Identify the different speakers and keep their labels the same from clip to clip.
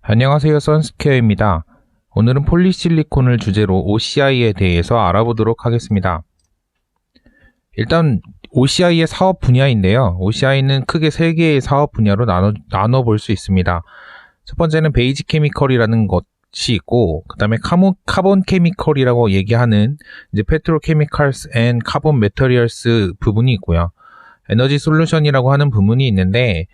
Speaker 1: 안녕하세요, 선스퀘어입니다. 오늘은 폴리실리콘을 주제로 OCI에 대해서 알아보도록 하겠습니다. 일단 OCI의 사업 분야인데요. OCI는 크게 3개의 사업 분야로 나눠볼 수 있습니다. 첫 번째는 베이직 케미컬이라는 것이 있고, 그 다음에 카본 케미컬이라고 얘기하는 이제 페트로케미컬스 앤 카본 메터리얼스 부분이 있고요. 에너지 솔루션이라고 하는 부분이 있는데,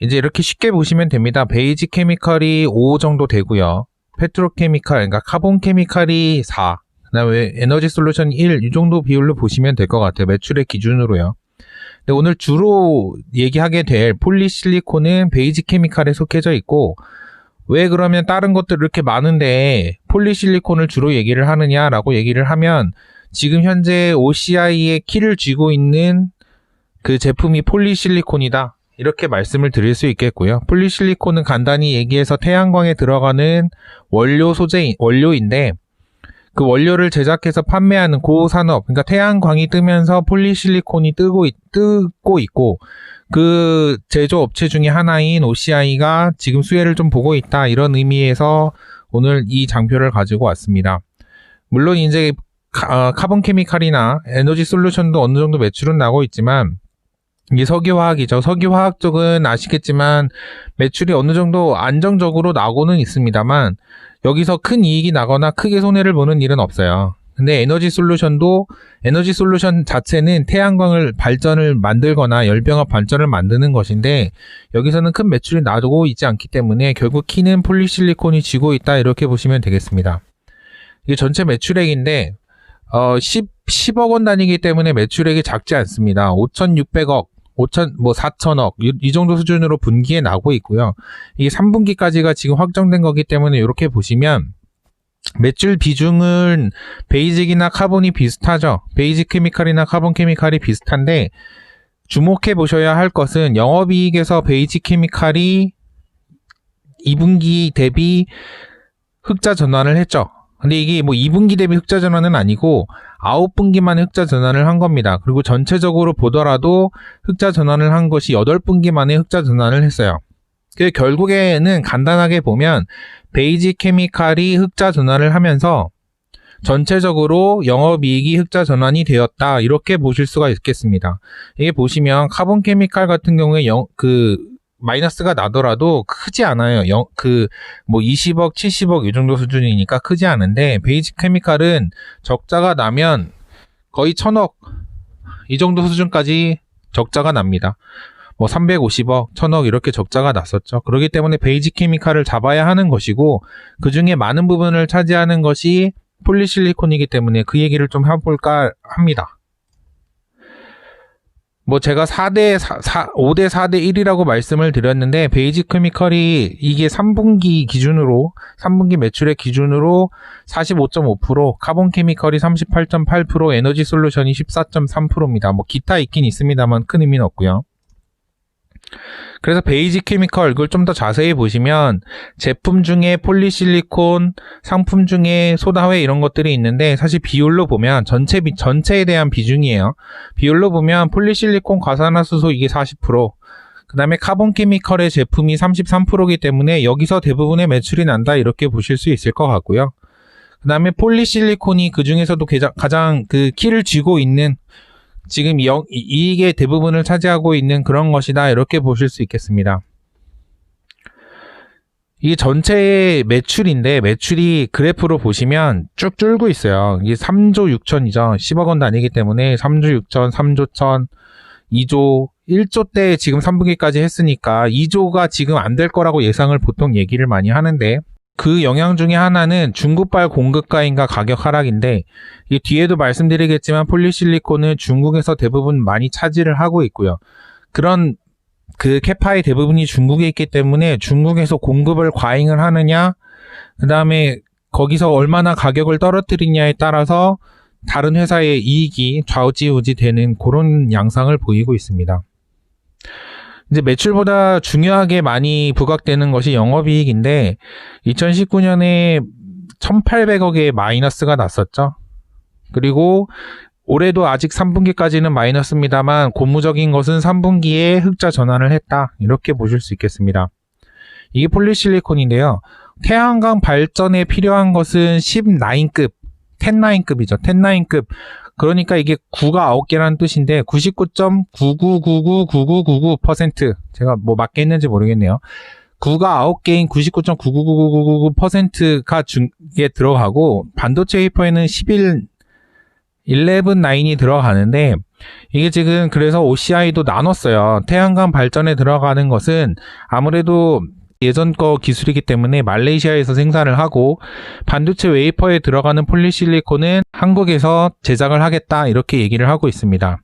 Speaker 1: 이제 이렇게 쉽게 보시면 됩니다. 베이직 케미컬이 5 정도 되고요. 페트로케미컬, 그러니까 카본 케미컬이 4, 그 다음에 에너지 솔루션 1, 이 정도 비율로 보시면 될 것 같아요. 매출의 기준으로요. 근데 오늘 주로 얘기하게 될 폴리실리콘은 베이직 케미컬에 속해져 있고, 왜 그러면 다른 것들 이렇게 많은데 폴리실리콘을 주로 얘기를 하느냐라고 얘기를 하면, 지금 현재 OCI의 키를 쥐고 있는 그 제품이 폴리실리콘이다, 이렇게 말씀을 드릴 수 있겠고요. 폴리실리콘은 간단히 얘기해서 태양광에 들어가는 원료인데, 그 원료를 제작해서 판매하는 고산업, 그러니까 태양광이 뜨면서 폴리실리콘이 뜨고 있고, 그 제조업체 중에 하나인 OCI가 지금 수혜를 좀 보고 있다, 이런 의미에서 오늘 이 장표를 가지고 왔습니다. 물론 이제 카본 케미칼이나 에너지 솔루션도 어느 정도 매출은 나고 있지만, 이게 석유화학이죠. 석유화학 쪽은 아시겠지만 매출이 어느 정도 안정적으로 나고는 있습니다만, 여기서 큰 이익이 나거나 크게 손해를 보는 일은 없어요. 근데 에너지 솔루션 자체는 태양광을 발전을 만들거나 열병합 발전을 만드는 것인데, 여기서는 큰 매출이 나고 있지 않기 때문에 결국 키는 폴리실리콘이 쥐고 있다, 이렇게 보시면 되겠습니다. 이게 전체 매출액인데 10억 원 단위이기 때문에 매출액이 작지 않습니다. 5,600억, 4천억, 이 정도 수준으로 분기에 나고 있고요. 이게 3분기까지가 지금 확정된 거기 때문에 이렇게 보시면 매출 비중은 베이직이나 카본이 비슷하죠. 베이직 케미칼이나 카본 케미칼이 비슷한데, 주목해 보셔야 할 것은 영업이익에서 베이직 케미칼이 2분기 대비 흑자 전환을 했죠. 근데 이게 2분기 대비 흑자 전환은 아니고 9분기 만에 흑자 전환을 한 겁니다. 그리고 전체적으로 보더라도 흑자 전환을 한 것이 8분기 만에 흑자 전환을 했어요. 결국에는 간단하게 보면 베이직 케미칼이 흑자 전환을 하면서 전체적으로 영업이익이 흑자 전환이 되었다, 이렇게 보실 수가 있겠습니다. 이게 보시면 카본 케미칼 같은 경우에 마이너스가 나더라도 크지 않아요. 20억, 70억 이 정도 수준이니까 크지 않은데, 베이직 케미칼은 적자가 나면 거의 1,000억 이 정도 수준까지 적자가 납니다. 350억, 1,000억 이렇게 적자가 났었죠. 그렇기 때문에 베이직 케미칼을 잡아야 하는 것이고, 그 중에 많은 부분을 차지하는 것이 폴리실리콘이기 때문에 그 얘기를 좀 해볼까 합니다. 제가 5대 4대 1이라고 말씀을 드렸는데, 베이직 케미컬이 이게 3분기 매출의 기준으로 45.5%, 카본 케미컬이 38.8%, 에너지 솔루션이 14.3%입니다. 기타 있긴 있습니다만 큰 의미는 없고요. 그래서 베이직 케미컬, 이걸 좀 더 자세히 보시면 제품 중에 폴리실리콘, 상품 중에 소다회 이런 것들이 있는데, 사실 비율로 보면 전체에 대한 비중이에요. 비율로 보면 폴리실리콘 과산화수소 이게 40%, 그 다음에 카본 케미컬의 제품이 33%이기 때문에 여기서 대부분의 매출이 난다, 이렇게 보실 수 있을 것 같고요. 그 다음에 폴리실리콘이 그 중에서도 가장 그 키를 쥐고 있는, 지금 이익의 대부분을 차지하고 있는 그런 것이다, 이렇게 보실 수 있겠습니다. 이게 전체의 매출인데, 매출이 그래프로 보시면 쭉 줄고 있어요. 이게 3조 6천이죠. 10억 원 단위이기 때문에 3조 6천, 3조 1천, 2조, 1조 때 지금 3분기까지 했으니까 2조가 지금 안 될 거라고 예상을 보통 얘기를 많이 하는데, 그 영향 중에 하나는 중국발 공급가인가 가격 하락인데, 이 뒤에도 말씀드리겠지만 폴리실리콘은 중국에서 대부분 많이 차지를 하고 있고요. 그런 그 캐파의 대부분이 중국에 있기 때문에 중국에서 공급을 과잉을 하느냐, 그 다음에 거기서 얼마나 가격을 떨어뜨리냐에 따라서 다른 회사의 이익이 좌우지우지 되는 그런 양상을 보이고 있습니다. 이제 매출보다 중요하게 많이 부각되는 것이 영업이익인데, 2019년에 1,800억의 마이너스가 났었죠. 그리고 올해도 아직 3분기까지는 마이너스입니다만, 고무적인 것은 3분기에 흑자 전환을 했다, 이렇게 보실 수 있겠습니다. 이게 폴리실리콘인데요. 태양광 발전에 필요한 것은 19급, 10-9급이죠. 10-9급. 그러니까 이게 9가 9개라는 뜻인데 99.99999999% 제가 뭐 맞게 했는지 모르겠네요. 9가 9개인 99.999999%가 중에 들어가고 반도체 웨이퍼에는 11-9이 들어가는데 이게 지금 그래서 OCI도 나눴어요. 태양광 발전에 들어가는 것은 아무래도 예전 거 기술이기 때문에 말레이시아에서 생산을 하고 반도체 웨이퍼에 들어가는 폴리실리콘은 한국에서 제작을 하겠다 이렇게 얘기를 하고 있습니다.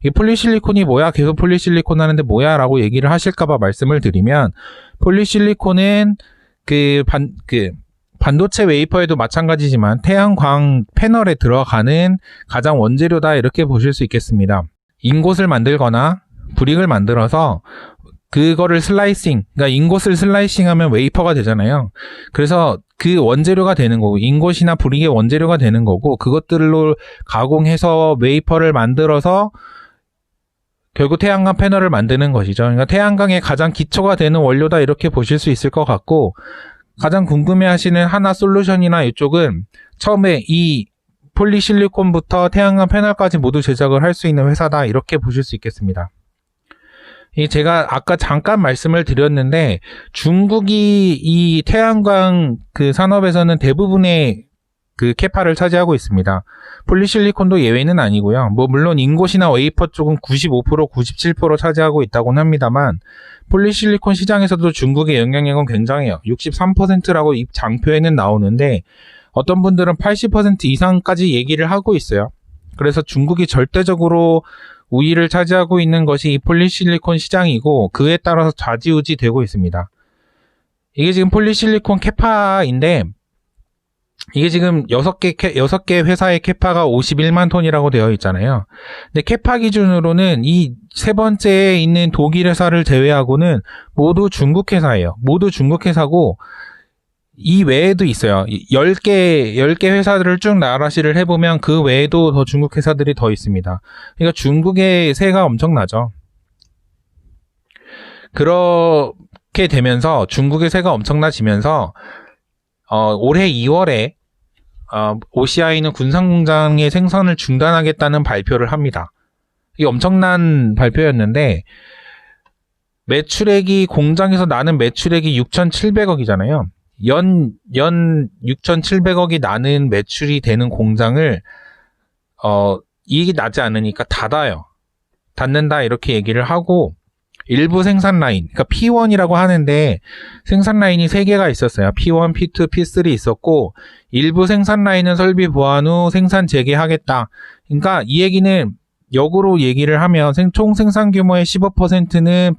Speaker 1: 이 폴리실리콘이 뭐야? 계속 폴리실리콘 하는데 뭐야? 라고 얘기를 하실까봐 말씀을 드리면 폴리실리콘은 반도체 웨이퍼에도 마찬가지지만 태양광 패널에 들어가는 가장 원재료다 이렇게 보실 수 있겠습니다. 인곳을 만들거나 브릭을 만들어서 그거를 슬라이싱, 그러니까 인곳을 슬라이싱하면 웨이퍼가 되잖아요. 그래서 그 원재료가 되는 거고 인곳이나 브릭의 원재료가 되는 거고 그것들로 가공해서 웨이퍼를 만들어서 결국 태양광 패널을 만드는 것이죠. 그러니까 태양광의 가장 기초가 되는 원료다 이렇게 보실 수 있을 것 같고 가장 궁금해하시는 하나 솔루션이나 이쪽은 처음에 이 폴리실리콘부터 태양광 패널까지 모두 제작을 할 수 있는 회사다 이렇게 보실 수 있겠습니다. 제가 아까 잠깐 말씀을 드렸는데 중국이 이 태양광 그 산업에서는 대부분의 그 캐파를 차지하고 있습니다. 폴리실리콘도 예외는 아니고요. 뭐 물론 인곳이나 웨이퍼 쪽은 95%, 97% 차지하고 있다고는 합니다만 폴리실리콘 시장에서도 중국의 영향력은 굉장해요. 63%라고 이 장표에는 나오는데 어떤 분들은 80% 이상까지 얘기를 하고 있어요. 그래서 중국이 절대적으로 우위를 차지하고 있는 것이 이 폴리실리콘 시장이고 그에 따라서 좌지우지 되고 있습니다. 이게 지금 폴리실리콘 캐파인데 이게 지금 6개 회사의 캐파가 51만 톤이라고 되어 있잖아요. 근데 캐파 기준으로는 이 세 번째에 있는 독일 회사를 제외하고는 모두 중국 회사예요. 모두 중국 회사고 이 외에도 있어요. 10개 회사들을 쭉 나라시를 해보면 그 외에도 더 중국 회사들이 더 있습니다. 그러니까 중국의 세가 엄청나죠. 그렇게 되면서 중국의 세가 엄청나지면서 올해 2월에 OCI는 군산공장의 생산을 중단하겠다는 발표를 합니다. 이게 엄청난 발표였는데 매출액이 공장에서 나는 매출액이 6,700억이잖아요. 연 6,700억이 나는 매출이 되는 공장을 이익이 나지 않으니까 닫아요. 닫는다 이렇게 얘기를 하고 일부 생산 라인, 그러니까 P1이라고 하는데 생산 라인이 3개가 있었어요. P1, P2, P3 있었고 일부 생산 라인은 설비 보완 후 생산 재개하겠다. 그러니까 이 얘기는 역으로 얘기를 하면 총 생산 규모의 15%는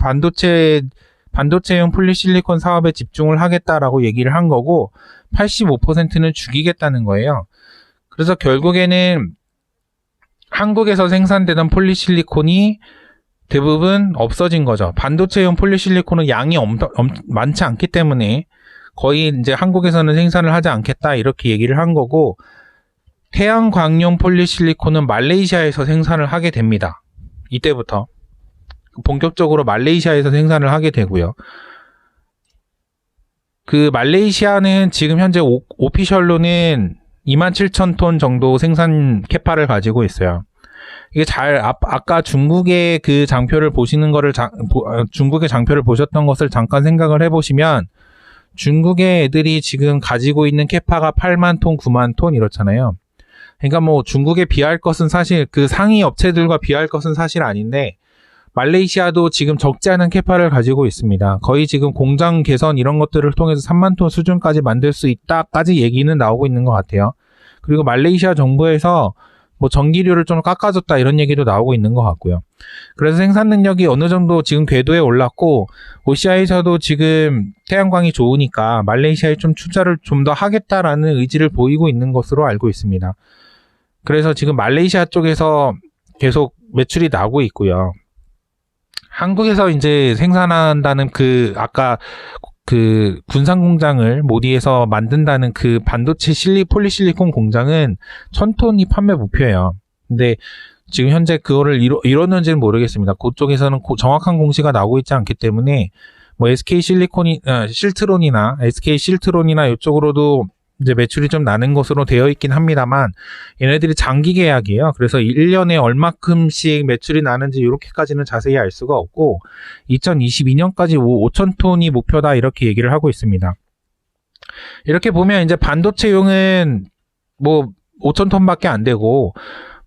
Speaker 1: 반도체용 폴리실리콘 사업에 집중을 하겠다라고 얘기를 한 거고 85%는 죽이겠다는 거예요. 그래서 결국에는 한국에서 생산되던 폴리실리콘이 대부분 없어진 거죠. 반도체용 폴리실리콘은 양이 많지 않기 때문에 거의 이제 한국에서는 생산을 하지 않겠다 이렇게 얘기를 한 거고 태양광용 폴리실리콘은 말레이시아에서 생산을 하게 됩니다. 이때부터 본격적으로 말레이시아에서 생산을 하게 되고요. 그 말레이시아는 지금 현재 오피셜로는 27,000톤 정도 생산 캐파를 가지고 있어요. 이게 아까 중국의 그 장표를 보시는 거를 중국의 장표를 보셨던 것을 잠깐 생각을 해보시면 중국의 애들이 지금 가지고 있는 캐파가 8만 톤, 9만 톤 이렇잖아요. 그러니까 뭐 중국에 비할 것은 사실 그 상위 업체들과 비할 것은 사실 아닌데 말레이시아도 지금 적지 않은 캐파를 가지고 있습니다. 거의 지금 공장 개선 이런 것들을 통해서 3만 톤 수준까지 만들 수 있다까지 얘기는 나오고 있는 것 같아요. 그리고 말레이시아 정부에서 뭐 전기료를 좀 깎아줬다 이런 얘기도 나오고 있는 것 같고요. 그래서 생산 능력이 어느 정도 지금 궤도에 올랐고 OCI에서도 지금 태양광이 좋으니까 말레이시아에 좀 투자를 좀 더 하겠다라는 의지를 보이고 있는 것으로 알고 있습니다. 그래서 지금 말레이시아 쪽에서 계속 매출이 나오고 있고요. 한국에서 이제 생산한다는 아까 그 군산 공장을 모디에서 만든다는 그 반도체 폴리실리콘 공장은 1,000톤이 판매 목표예요. 근데 지금 현재 그거를 이뤘는지는 모르겠습니다. 그쪽에서는 정확한 공시가 나오고 있지 않기 때문에 뭐 실트론이나 SK 실트론이나 이쪽으로도 이제 매출이 좀 나는 것으로 되어 있긴 합니다만 얘네들이 장기 계약이에요. 그래서 1년에 얼마큼씩 매출이 나는지 이렇게까지는 자세히 알 수가 없고 2022년까지 5천 톤이 목표다 이렇게 얘기를 하고 있습니다. 이렇게 보면 이제 반도체용은 뭐 5천 톤밖에 안 되고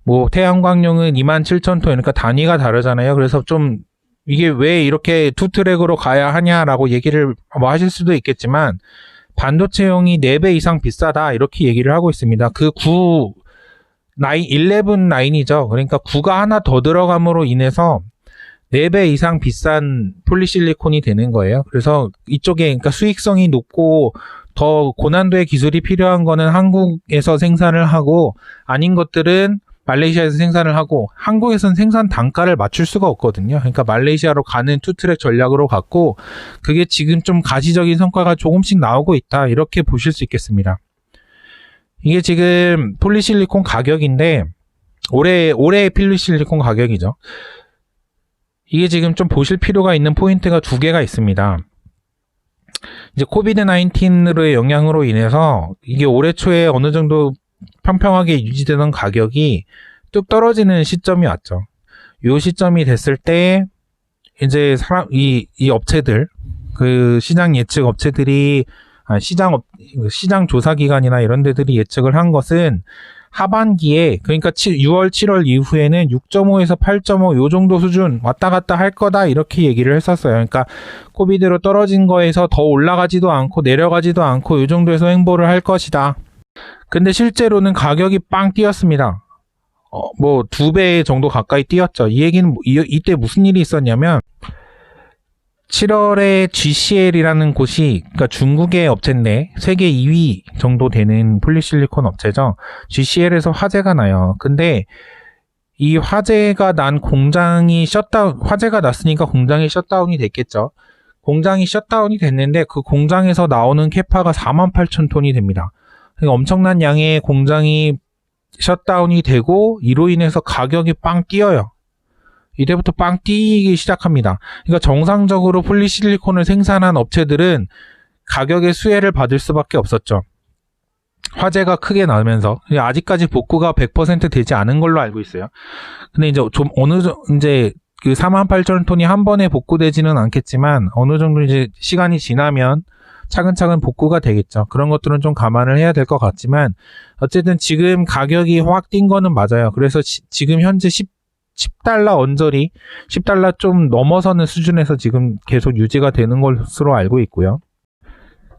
Speaker 1: 뭐 태양광용은 27,000톤 그러니까 단위가 다르잖아요. 그래서 좀 이게 왜 이렇게 투 트랙으로 가야 하냐라고 얘기를 뭐 하실 수도 있겠지만 반도체용이 4배 이상 비싸다 이렇게 얘기를 하고 있습니다. 그 11 라인이죠. 그러니까 9가 하나 더 들어감으로 인해서 4배 이상 비싼 폴리실리콘이 되는 거예요. 그래서 이쪽에 그러니까 수익성이 높고 더 고난도의 기술이 필요한 거는 한국에서 생산을 하고 아닌 것들은 말레이시아에서 생산을 하고 한국에서는 생산 단가를 맞출 수가 없거든요. 그러니까 말레이시아로 가는 투트랙 전략으로 갔고 그게 지금 좀 가시적인 성과가 조금씩 나오고 있다. 이렇게 보실 수 있겠습니다. 이게 지금 폴리실리콘 가격인데 올해의 폴리실리콘 가격이죠. 이게 지금 좀 보실 필요가 있는 포인트가 2개가 있습니다. 이제 코비드-19으로의 영향으로 인해서 이게 올해 초에 어느 정도 평평하게 유지되던 가격이 뚝 떨어지는 시점이 왔죠. 이 시점이 됐을 때 이제 이 업체들 그 시장 예측 업체들이 시장 조사 기관이나 이런 데들이 예측을 한 것은 하반기에 그러니까 6월 7월 이후에는 6.5에서 8.5 요 정도 수준 왔다 갔다 할 거다 이렇게 얘기를 했었어요. 그러니까 코비드로 떨어진 거에서 더 올라가지도 않고 내려가지도 않고 요 정도에서 횡보를 할 것이다. 근데 실제로는 가격이 빵 뛰었습니다. 뭐 2배 정도 가까이 뛰었죠. 이 얘기는 이때 무슨 일이 있었냐면 7월에 GCL이라는 곳이 그러니까 중국의 업체인데 세계 2위 정도 되는 폴리실리콘 업체죠. GCL에서 화재가 나요. 근데 이 화재가 난 공장이 화재가 났으니까 공장이 셧다운이 됐겠죠. 공장이 셧다운이 됐는데 그 공장에서 나오는 캐파가 48,000톤이 됩니다. 그러니까 엄청난 양의 공장이 셧다운이 되고 이로 인해서 가격이 빵 뛰어요. 이때부터 빵 뛰기 시작합니다. 그러니까 정상적으로 폴리실리콘을 생산한 업체들은 가격의 수혜를 받을 수밖에 없었죠. 화재가 크게 나면서 아직까지 복구가 100% 되지 않은 걸로 알고 있어요. 근데 이제 좀 이제 그 48,000톤이 한 번에 복구되지는 않겠지만 어느 정도 이제 시간이 지나면 차근차근 복구가 되겠죠. 그런 것들은 좀 감안을 해야 될 것 같지만 어쨌든 지금 가격이 확 뛴 거는 맞아요. 그래서 지금 현재 10달러 언저리 10달러 좀 넘어서는 수준에서 지금 계속 유지가 되는 것으로 알고 있고요.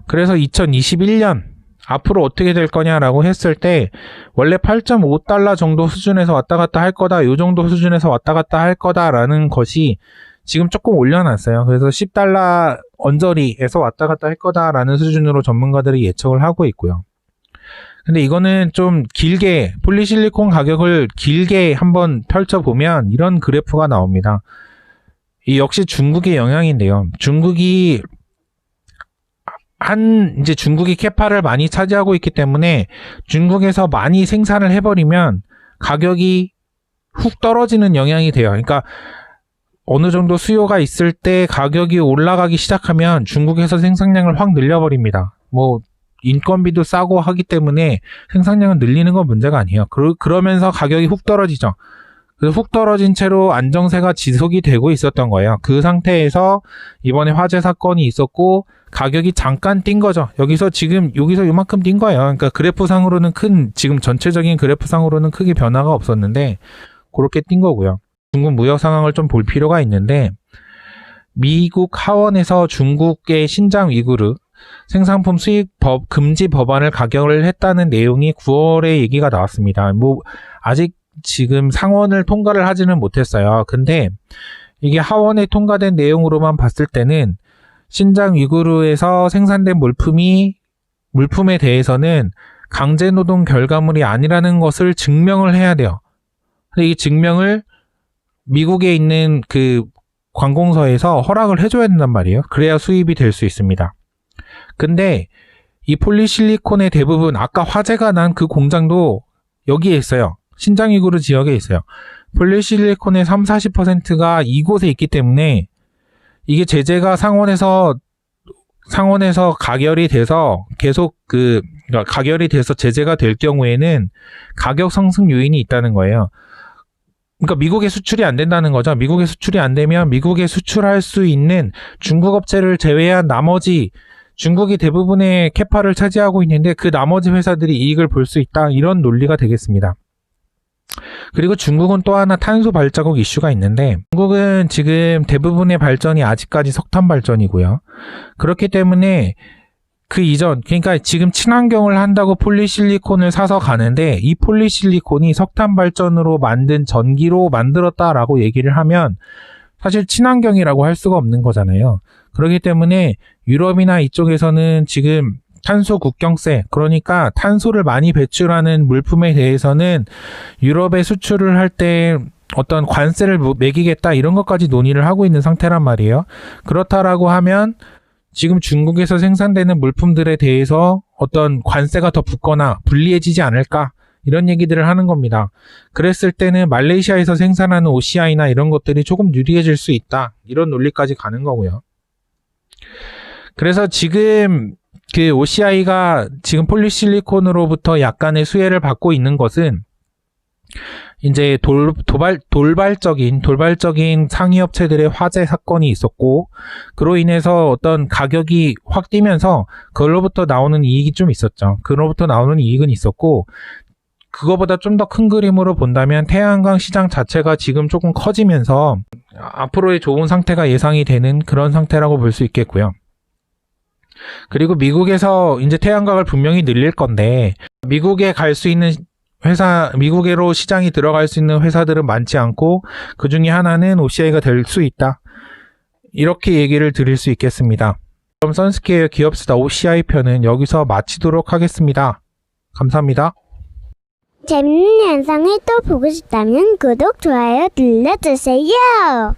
Speaker 1: 그래서 2021년 앞으로 어떻게 될 거냐라고 했을 때 원래 8.5달러 정도 수준에서 왔다 갔다 할 거다. 이 정도 수준에서 왔다 갔다 할 거다라는 것이 지금 조금 올려놨어요. 그래서 10달러 언저리에서 왔다 갔다 할 거다라는 수준으로 전문가들이 예측을 하고 있고요. 근데 이거는 좀 길게 폴리실리콘 가격을 길게 한번 펼쳐보면 이런 그래프가 나옵니다. 이 역시 중국의 영향인데요. 중국이 캐파를 많이 차지하고 있기 때문에 중국에서 많이 생산을 해버리면 가격이 훅 떨어지는 영향이 돼요. 그러니까 어느 정도 수요가 있을 때 가격이 올라가기 시작하면 중국에서 생산량을 확 늘려버립니다. 뭐 인건비도 싸고 하기 때문에 생산량을 늘리는 건 문제가 아니에요. 그러면서 가격이 훅 떨어지죠. 그래서 훅 떨어진 채로 안정세가 지속이 되고 있었던 거예요. 그 상태에서 이번에 화재 사건이 있었고 가격이 잠깐 뛴 거죠. 여기서 이만큼 뛴 거예요. 그러니까 그래프상으로는 지금 전체적인 그래프상으로는 크게 변화가 없었는데 그렇게 뛴 거고요. 중국 무역 상황을 좀 볼 필요가 있는데 미국 하원에서 중국의 신장 위구르 생산품 수입 금지 법안을 가결을 했다는 내용이 9월에 얘기가 나왔습니다. 뭐 아직 지금 상원을 통과를 하지는 못했어요. 근데 이게 하원에 통과된 내용으로만 봤을 때는 신장 위구르에서 생산된 물품에 대해서는 강제노동 결과물이 아니라는 것을 증명을 해야 돼요. 근데 이 증명을 미국에 있는 그 관공서에서 허락을 해줘야 된단 말이에요. 그래야 수입이 될 수 있습니다. 근데 이 폴리실리콘의 대부분 아까 화재가 난 그 공장도 여기에 있어요. 신장 위구르 지역에 있어요. 폴리실리콘의 30-40%가 이곳에 있기 때문에 이게 제재가 상원에서 가결이 돼서 계속 그러니까 가결이 돼서 제재가 될 경우에는 가격 상승 요인이 있다는 거예요. 그러니까 미국에 수출이 안 된다는 거죠. 미국에 수출이 안 되면 미국에 수출할 수 있는 중국 업체를 제외한 나머지 중국이 대부분의 캐파를 차지하고 있는데 그 나머지 회사들이 이익을 볼 수 있다. 이런 논리가 되겠습니다. 그리고 중국은 또 하나 탄소 발자국 이슈가 있는데 중국은 지금 대부분의 발전이 아직까지 석탄 발전이고요. 그렇기 때문에 그 이전, 그러니까 지금 친환경을 한다고 폴리실리콘을 사서 가는데 이 폴리실리콘이 석탄 발전으로 만든 전기로 만들었다라고 얘기를 하면 사실 친환경이라고 할 수가 없는 거잖아요. 그렇기 때문에 유럽이나 이쪽에서는 지금 탄소 국경세, 그러니까 탄소를 많이 배출하는 물품에 대해서는 유럽에 수출을 할 때 어떤 관세를 매기겠다 이런 것까지 논의를 하고 있는 상태란 말이에요. 그렇다라고 하면 지금 중국에서 생산되는 물품들에 대해서 어떤 관세가 더 붙거나 불리해지지 않을까 이런 얘기들을 하는 겁니다. 그랬을 때는 말레이시아에서 생산하는 OCI나 이런 것들이 조금 유리해질 수 있다 이런 논리까지 가는 거고요. 그래서 지금 그 OCI가 지금 폴리실리콘으로부터 약간의 수혜를 받고 있는 것은 이제 돌발적인 상위 업체들의 화재 사건이 있었고, 그로 인해서 어떤 가격이 확 뛰면서 그걸로부터 나오는 이익이 좀 있었죠. 그로부터 나오는 이익은 있었고, 그거보다 좀 더 큰 그림으로 본다면 태양광 시장 자체가 지금 조금 커지면서 앞으로의 좋은 상태가 예상이 되는 그런 상태라고 볼 수 있겠고요. 그리고 미국에서 이제 태양광을 분명히 늘릴 건데, 미국에 갈 수 있는 미국으로 시장이 들어갈 수 있는 회사들은 많지 않고 그 중에 하나는 OCI가 될 수 있다. 이렇게 얘기를 드릴 수 있겠습니다. 그럼 선스케어 기업수다 OCI 편은 여기서 마치도록 하겠습니다. 감사합니다.
Speaker 2: 재밌는 영상을 또 보고 싶다면 구독, 좋아요 눌러주세요.